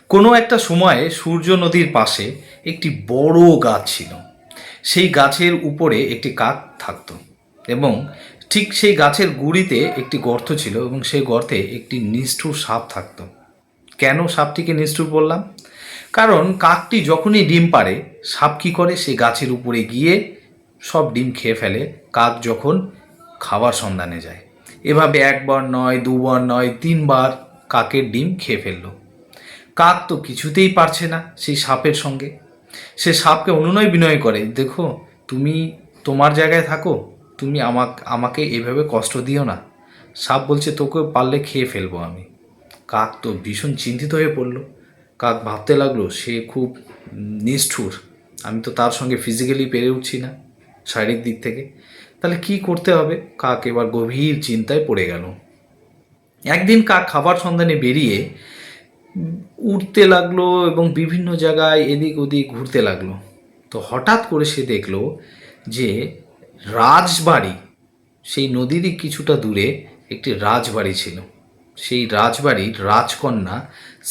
কোনো একটা সময়ে সূর্য নদীর পাশে একটি বড় গাছ ছিল। সেই গাছের উপরে একটি কাক থাকতো এবং ঠিক সেই গাছের গুঁড়িতে একটি গর্ত ছিল এবং সেই গর্তে একটি নিষ্ঠুর সাপ থাকতো। কেন সাপটিকে নিষ্ঠুর বললাম? কারণ কাকটি যখনই ডিম পাড়ে, সাপ কী করে, সে গাছের উপরে গিয়ে সব ডিম খেয়ে ফেলে কাক যখন খাবার সন্ধানে যায়। এভাবে একবার নয়, দুবার নয়, তিনবার কাকের ডিম খেয়ে ফেললো। কাক তো কিছুতেই পারছে না সেই সাপের সঙ্গে। সে সাপকে অনুনয় বিনয় করে, দেখো তুমি তোমার জায়গায় থাকো, তুমি আমাকে এভাবে কষ্ট দিও না। সাপ বলছে, তোকে পারলে খেয়ে ফেলবো আমি। কাক তো ভীষণ চিন্তিত হয়ে পড়লো। কাক ভাবতে লাগলো সে খুব নিষ্ঠুর, আমি তো তার সঙ্গে ফিজিক্যালি পেরে উঠছি না, শারীরিক দিক থেকে। তাহলে কি করতে হবে? কাক এবার গভীর চিন্তায় পড়ে গেল। একদিন কাক খাবার সন্ধানে বেরিয়ে উড়তে লাগলো এবং বিভিন্ন জায়গায় এদিক ওদিক ঘুরতে লাগলো। তো হঠাৎ করে সে দেখলো যে রাজবাড়ি, সেই নদীরই কিছুটা দূরে একটি রাজবাড়ি ছিল। সেই রাজবাড়ির রাজকন্যা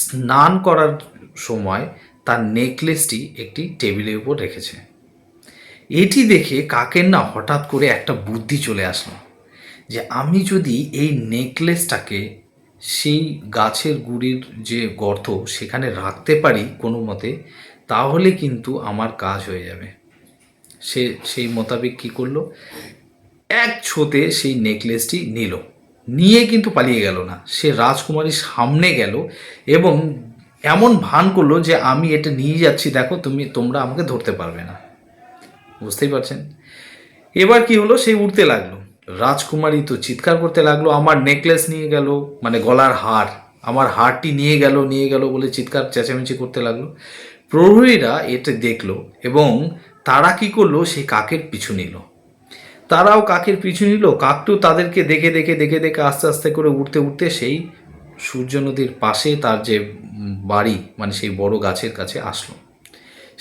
স্নান করার সময় তার নেকলেসটি একটি টেবিলের উপর রেখেছে। এটি দেখে কাকের না হঠাৎ করে একটা বুদ্ধি চলে আসলো যে আমি যদি এই নেকলেসটাকে সেই গাছের গুঁড়ির যে গর্ত সেখানে রাখতে পারি কোনো মতে, তাহলে কিন্তু আমার কাজ হয়ে যাবে। সে সেই মোতাবেক কী করলো, এক ছোতে সেই নেকলেসটি নিল, নিয়ে কিন্তু পালিয়ে গেল না, সে রাজকুমারীর সামনে গেল এবং এমন ভান করলো যে আমি এটা নিয়ে যাচ্ছি, দেখো তোমরা আমাকে ধরতে পারবে না। বুঝতেই পারছেন? এবার কি হলো, সে উঠতে লাগলো। রাজকুমারী তো চিৎকার করতে লাগলো, আমার নেকলেস নিয়ে গেল, মানে গলার হার, আমার হারটি নিয়ে গেল বলে চিৎকার চেঁচামেচি করতে লাগলো। প্রহরীরা এটা দেখলো এবং তারা কি করলো, সেই কাকের পিছু নিল। তারাও কাকের পিছু নিল। কাকটিও তাদেরকে দেখে দেখে দেখে দেখে আস্তে আস্তে করে উঠতে উঠতে সেই সূর্য নদীর পাশে তার যে বাড়ি, মানে সেই বড় গাছের কাছে আসলো।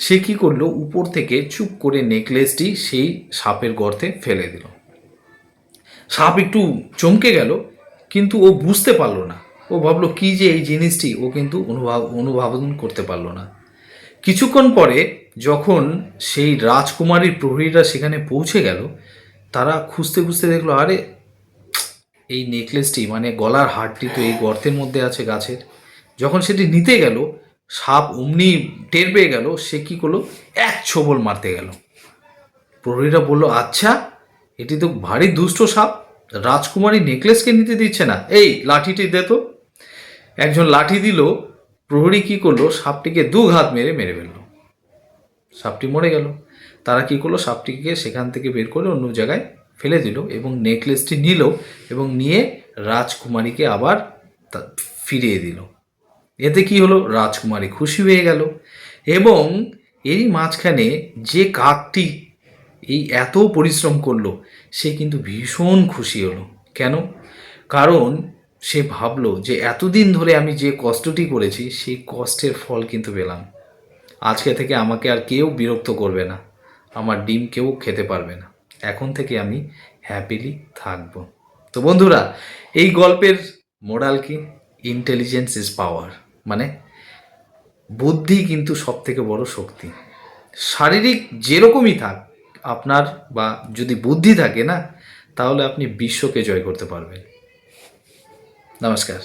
সে কি করলো, উপর থেকে চুপ করে নেকলেসটি সেই সাপের গর্তে ফেলে দিল। সাপ একটু চমকে গেল, কিন্তু ও বুঝতে পারলো না। ও ভাবলো কি যে এই জিনিসটি, ও কিন্তু অনুধাবন করতে পারলো না। কিছুক্ষণ পরে যখন সেই রাজকুমারীর প্রহরীরা সেখানে পৌঁছে গেল, তারা খুঁজতে খুঁজতে দেখলো, আরে এই নেকলেসটি, মানে গলার হারটি তো এই গর্তের মধ্যে আছে গাছের। যখন সেটি নিতে গেল, সাপ অমনি টের পেয়ে গেল, সে কী করলো, এক ছোবল মারতে গেল। প্রহরীরা বলল, আচ্ছা এটি তো ভারী দুষ্ট সাপ, রাজকুমারী নেকলেসকে নিতে দিচ্ছে না, এই লাঠিটি দে তো। একজন লাঠি দিল। প্রহরী কী করলো, সাপটিকে দু ঘাত মেরে মেরে ফেললো। সাপটি মরে গেল। তারা কী করলো, সাপটিকে সেখান থেকে বের করে অন্য জায়গায় ফেলে দিল এবং নেকলেসটি নিল এবং নিয়ে রাজকুমারীকে আবার ফিরিয়ে দিল। এতে কি হলো, রাজকুমারী খুশি হয়ে গেল এবং এরই মাঝখানে যে কাকটি এই এত পরিশ্রম করলো, সে কিন্তু ভীষণ খুশি হলো। কেন? কারণ সে ভাবলো যে এতদিন ধরে আমি যে কষ্টটি করেছি, সেই কষ্টের ফল কিন্তু পেলাম। আজকে থেকে আমাকে আর কেউ বিরক্ত করবে না, আমার ডিম কেউ খেতে পারবে না, এখন থেকে আমি হ্যাপিলি থাকবো। তো বন্ধুরা, এই গল্পের মোরাল কি? ইন্টেলিজেন্স ইজ পাওয়ার, মানে বুদ্ধি কিন্তু সব থেকে বড় শক্তি। শারীরিক যেরকমই থাক আপনার, বা যদি বুদ্ধি থাকে না, তাহলে আপনি বিশ্বকে জয় করতে পারবেন। নমস্কার।